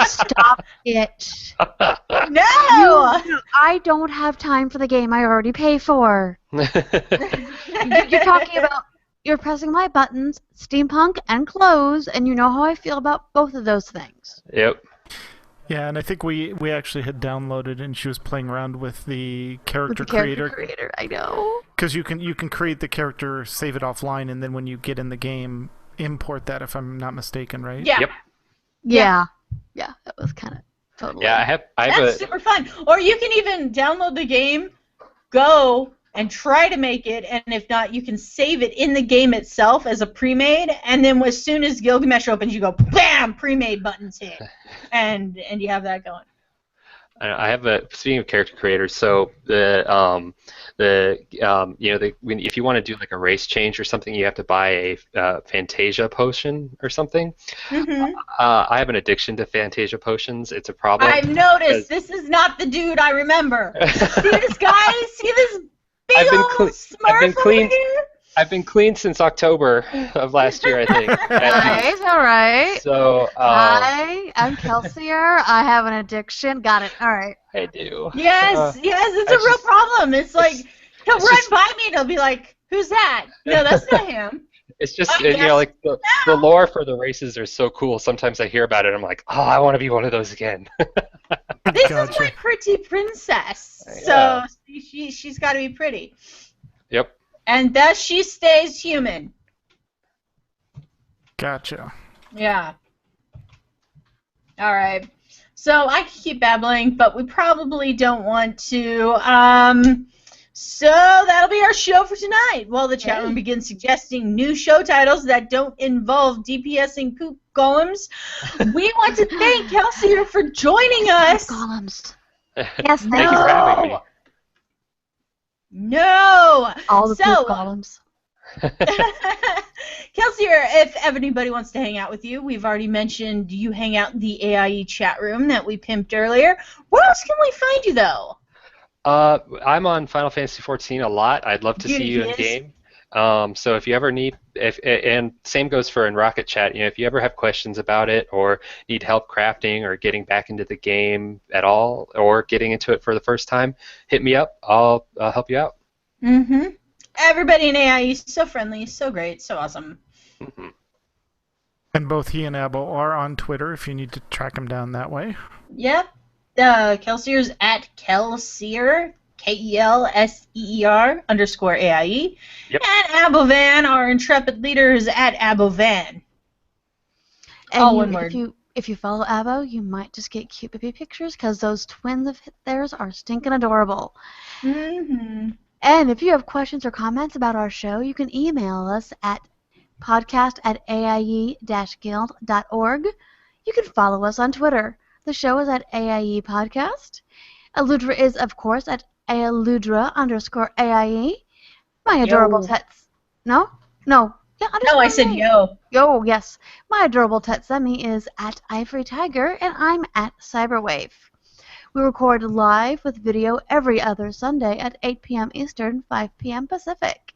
Stop it. No. I don't have time for the game I already pay for. You're talking about you're pressing my buttons, steampunk and clothes, and you know how I feel about both of those things. Yep. Yeah, and I think we actually had downloaded, and she was playing around with the character With the character creator. creator, I know. Because you can create the character, save it offline, and then when you get in the game, import that, if I'm not mistaken, right? Yeah. Yep. Yeah. Yeah, that was kind of totally. Yeah, I have That's super fun. Or you can even download the game, go and try to make it, and if not, you can save it in the game itself as a pre-made, and then as soon as Gilgamesh opens, you go, BAM! Pre-made buttons hit, and you have that going. I have speaking of character creators, so if you want to do like a race change or something, you have to buy a Fantasia potion or something. Mm-hmm. I have an addiction to Fantasia potions. It's a problem. I've noticed this is not the dude I remember. See this guy? See this big old Smurf over here? I've been clean since October of last year, I think. Nice, all right. So, Hi, I'm Kelsier. I have an addiction. Got it. All right. I do. Yes, it's a real problem. It's like, he'll run by me and he'll be like, who's that? No, that's not him. It's just, like the lore for the races are so cool. Sometimes I hear about it, I'm like, oh, I want to be one of those again. This is my pretty princess. So she's got to be pretty. Yep. And thus she stays human. Gotcha. Yeah. All right. So I can keep babbling, but we probably don't want to. So that'll be our show for tonight. While the chat room begins suggesting new show titles that don't involve DPSing poop golems, we want to thank Kelsier for joining us. Golems. Yes, Thank you for having me. No! All the poop golems. Kelsier, if anybody wants to hang out with you, we've already mentioned you hang out in the AIE chat room that we pimped earlier. Where else can we find you, though? I'm on Final Fantasy XIV a lot. I'd love to see you in game. So if you ever need, and same goes for in Rocket Chat. If you ever have questions about it, or need help crafting, or getting back into the game at all, or getting into it for the first time, hit me up. I'll help you out. Mm-hmm. Everybody in AIE is so friendly, so great, so awesome. Mm-hmm. And both he and Abo are on Twitter if you need to track him down that way. Yep. Kelsier's at Kelsier, KELSEER _AIE. Yep. And Abovan, our intrepid leader, is at Abovan. And All one word. If you follow Abo, you might just get cute baby pictures because those twins of theirs are stinking adorable. Mm-hmm. And if you have questions or comments about our show, you can email us at podcast@aie-guild.org. You can follow us on Twitter. The show is at AIE Podcast. Aludra is, of course, at Aludra _AIE. My adorable Tets. No? No. Yeah, No, I said yo. Yo, yes. My adorable Tetsemi is at Ivory Tiger, and I'm at Cyberwave. We record live with video every other Sunday at 8 p.m. Eastern, 5 p.m. Pacific.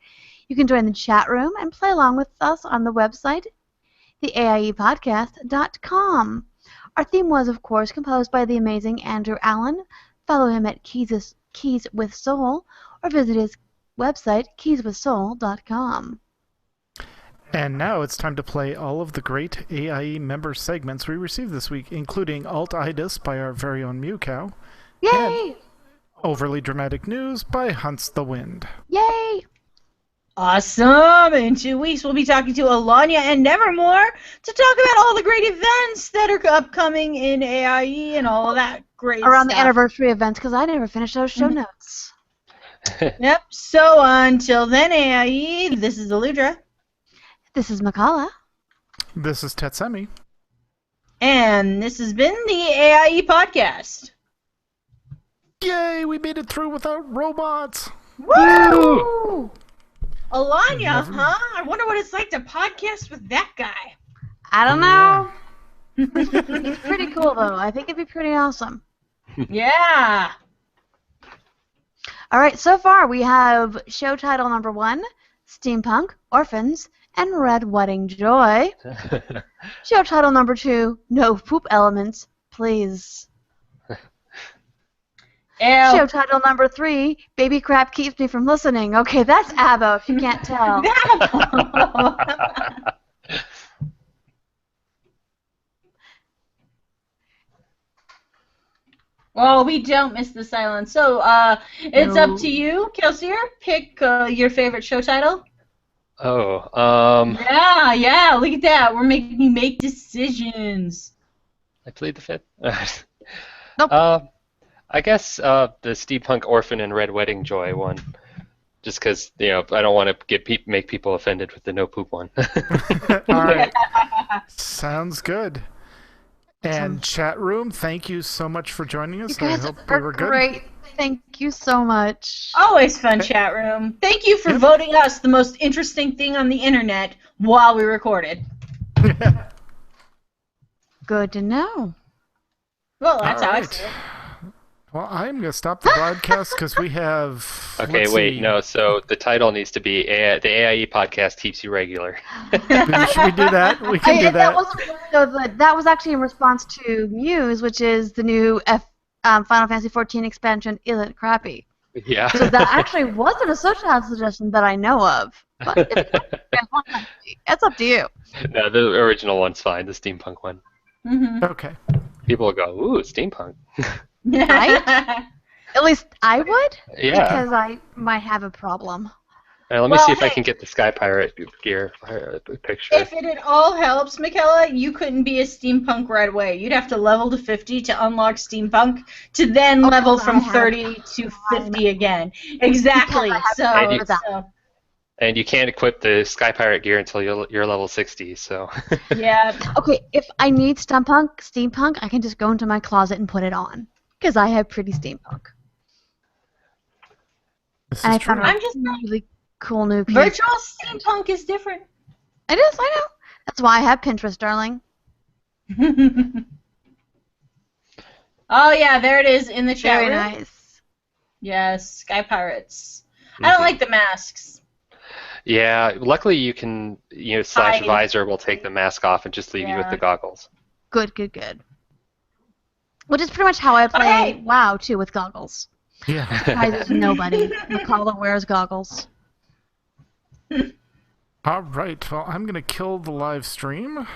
You can join the chat room and play along with us on the website, theaiepodcast.com. Our theme was, of course, composed by the amazing Andrew Allen. Follow him at Keys with Soul, or visit his website, keyswithsoul.com. And now it's time to play all of the great AIE member segments we received this week, including Alt-Itis by our very own Mew Cow. Yay! And Overly Dramatic News by Hunts the Wind. Yay! Awesome! In 2 weeks, we'll be talking to Alanya and Nevermore to talk about all the great events that are upcoming in AIE and all of that great Around stuff. the anniversary events, because I never finished those show notes. Yep. So until then, AIE, this is Aludra. This is Makala. This is Tetsemi. And this has been the AIE Podcast. Yay, we made it through without robots! Woo! Alanya, huh? I wonder what it's like to podcast with that guy. I don't know. He's pretty cool, though. I think it'd be pretty awesome. Yeah. All right, so far we have show title number 1, Steampunk, Orphans, and Red Wedding Joy. Show title number 2, No Poop Elements, Please. Ew. Show title number 3, Baby Crap Keeps Me From Listening. Okay, that's Abo, if you can't tell. Well, we don't miss the silence. So, it's up to you, Kelsier. Pick your favorite show title. Oh, Yeah, look at that. We're making you make decisions. I played the fifth. Nope. I guess the Steampunk Orphan and Red Wedding Joy one. just because I don't want to make people offended with the no poop one. All right. Sounds good. And chat room, thank you so much for joining us. You guys I hope we are were good. great. Thank you so much. Always fun chat room. Thank you for voting us the most interesting thing on the internet while we recorded. Good to know. Well, that's All how I right. see it. Well, I'm going to stop the broadcast because we have... Okay, let's wait, see. no. So the title needs to be the AIE Podcast Keeps You Regular. Should we do that? We can do that. That was actually in response to Muse, which is the new Final Fantasy XIV expansion. Isn't crappy? Yeah. So that actually wasn't a social house suggestion that I know of. But it's up to you. No, the original one's fine. The steampunk one. Mm-hmm. Okay. People will go, ooh, steampunk. Right? At least I would. Yeah. Because I might have a problem. Let me see if I can get the Sky Pirate gear picture. If it at all helps, Michaela, you couldn't be a steampunk right away. You'd have to level to 50 to unlock steampunk, to then level from 30 to 50 again. Exactly. And you can't equip the Sky Pirate gear until you're level 60, so... Yeah. Okay, if I need steampunk, I can just go into my closet and put it on. Because I have pretty steampunk. This And is I found true. a I'm just really cool new piece. Virtual steampunk is different. It is, I know. That's why I have Pinterest, darling. Oh yeah, there it is in the chat Very room. nice. Yes, Sky Pirates. I don't like the masks. Yeah, luckily you can, slash Hide. visor will take the mask off and just leave you with the goggles. Good. Which is pretty much how I play Okay. WoW, too, with goggles. Yeah. Surprises nobody. Makala wears goggles. All right. Well, I'm going to kill the live stream.